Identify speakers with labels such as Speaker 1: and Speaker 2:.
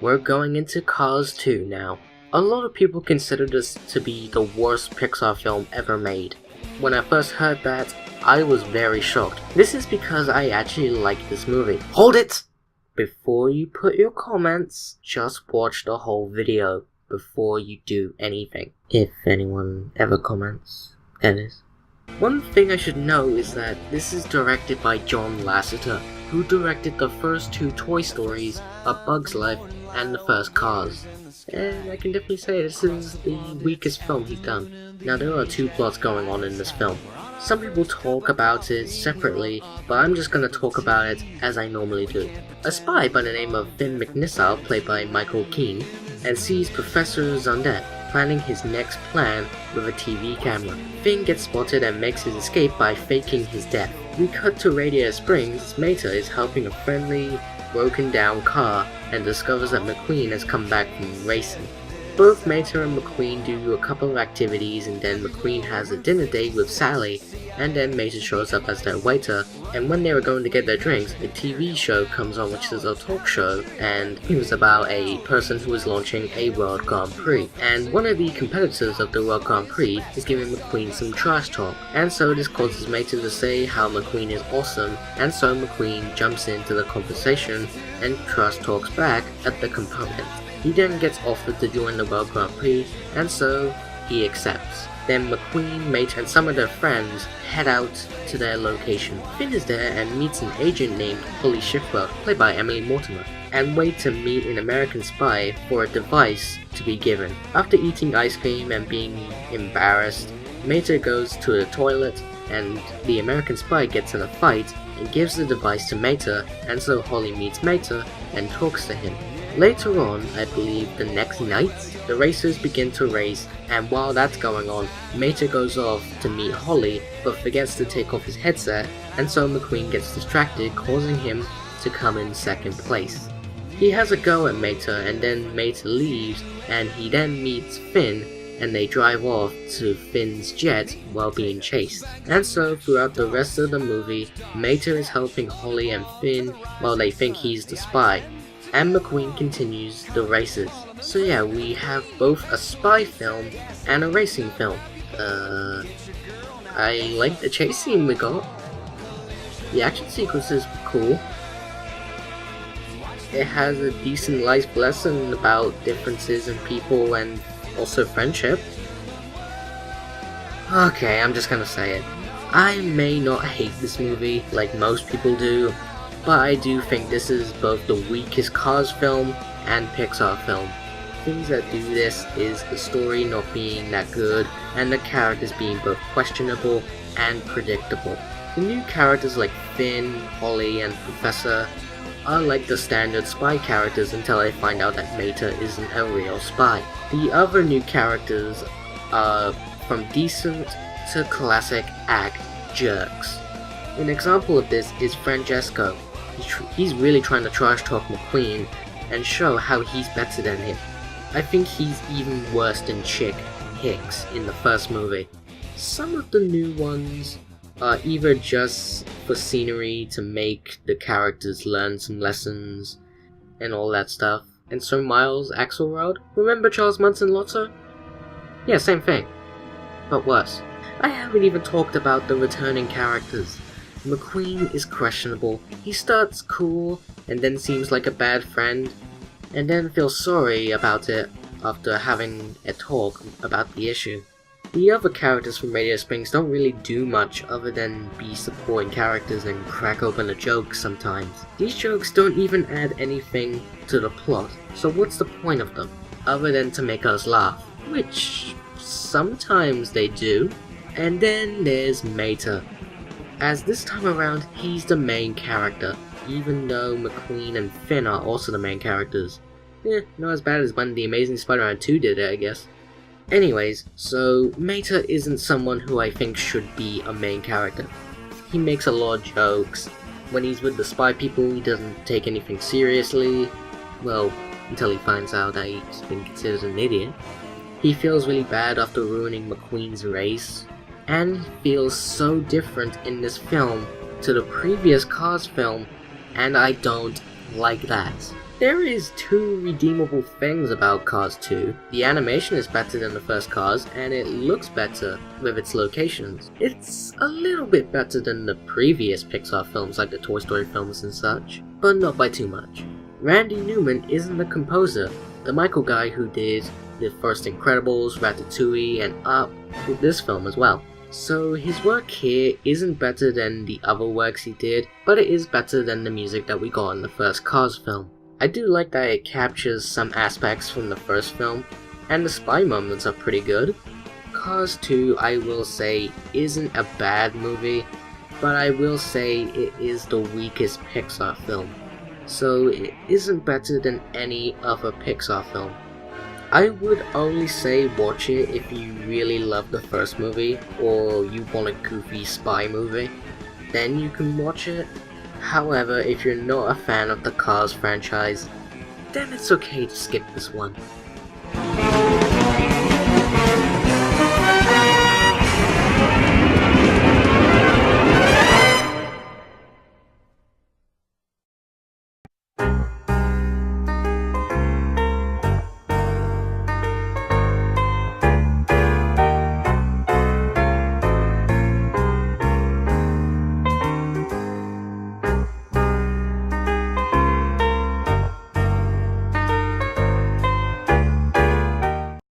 Speaker 1: we're going into Cars 2 now. A lot of people consider this to be the worst Pixar film ever made. When I first heard that, I was very shocked. This is because I actually like this movie. Hold it! Before you put your comments, just watch the whole video before you do anything. If anyone ever comments, that is. One thing I should know is that this is directed by John Lasseter, who directed the first two Toy Stories, A Bug's Life, and the first Cars. And I can definitely say this is the weakest film he's done. Now there are two plots going on in this film. Some people talk about it separately, but I'm just gonna talk about it as I normally do. A spy by the name of Finn McNissal, played by Michael Keane, and sees Professor Zundet planning his next plan with a TV camera. Finn gets spotted and makes his escape by faking his death. We cut to Radiator Springs. Meta is helping a friendly, broken down car and discovers that McQueen has come back from racing. Both Mater and McQueen do a couple of activities, and then McQueen has a dinner date with Sally, and then Mater shows up as their waiter, and when they were going to get their drinks, a TV show comes on which is a talk show, and it was about a person who is launching a World Grand Prix, and one of the competitors of the World Grand Prix is giving McQueen some trash talk, and so this causes Mater to say how McQueen is awesome, and so McQueen jumps into the conversation and trash talks back at the component. He then gets offered to join the World Grand Prix, and so he accepts. Then McQueen, Mate, and some of their friends head out to their location. Finn is there and meets an agent named Holly Shifwell, played by Emily Mortimer, and wait to meet an American spy for a device to be given. After eating ice cream and being embarrassed, Mater goes to the toilet, and the American spy gets in a fight and gives the device to Mater, and so Holly meets Mater and talks to him. Later on, I believe the next night, the racers begin to race, and while that's going on, Mater goes off to meet Holly, but forgets to take off his headset, and so McQueen gets distracted, causing him to come in second place. He has a go at Mater, and then Mater leaves, and he then meets Finn, and they drive off to Finn's jet while being chased. And so throughout the rest of the movie, Mater is helping Holly and Finn while they think he's the spy, and McQueen continues the races. So yeah, we have both a spy film and a racing film. I like the chase scene we got. The action sequences were cool. It has a decent life lesson about differences in people and also friendship. Okay, I'm just gonna say it. I may not hate this movie like most people do, but I do think this is both the weakest Cars film and Pixar film. Things that do this is the story not being that good and the characters being both questionable and predictable. The new characters like Finn, Holly, and Professor are like the standard spy characters until I find out that Mater isn't a real spy. The other new characters are from decent to classic act jerks. An example of this is Francesco. He's really trying to trash talk McQueen and show how he's better than him. I think he's even worse than Chick Hicks in the first movie. Some of the new ones are either just for scenery to make the characters learn some lessons and all that stuff. And so Miles Axelrod, remember Charles Manson Lotso? Yeah, same thing, but worse. I haven't even talked about the returning characters. McQueen is questionable. He starts cool, and then seems like a bad friend, and then feels sorry about it after having a talk about the issue. The other characters from Radiator Springs don't really do much other than be supporting characters and crack open a joke sometimes. These jokes don't even add anything to the plot, so what's the point of them, other than to make us laugh? Which sometimes they do. And then there's Mater. As this time around, he's the main character, even though McQueen and Finn are also the main characters. Not as bad as when The Amazing Spider-Man 2 did it, I guess. Anyways, so Mater isn't someone who I think should be a main character. He makes a lot of jokes. When he's with the spy people, he doesn't take anything seriously. Well, until he finds out that he's been considered an idiot. He feels really bad after ruining McQueen's race, and feels so different in this film to the previous Cars film, and I don't like that. There is two redeemable things about Cars 2. The animation is better than the first Cars, and it looks better with its locations. It's a little bit better than the previous Pixar films like the Toy Story films and such, but not by too much. Randy Newman isn't the composer. The Michael guy who did the first Incredibles, Ratatouille, and Up did this film as well. So his work here isn't better than the other works he did, but it is better than the music that we got in the first Cars film. I do like that it captures some aspects from the first film, and the spy moments are pretty good. Cars 2, I will say, isn't a bad movie, but I will say it is the weakest Pixar film, so it isn't better than any other Pixar film. I would only say watch it if you really love the first movie, or you want a goofy spy movie, then you can watch it. However, if you're not a fan of the Cars franchise, then it's okay to skip this one.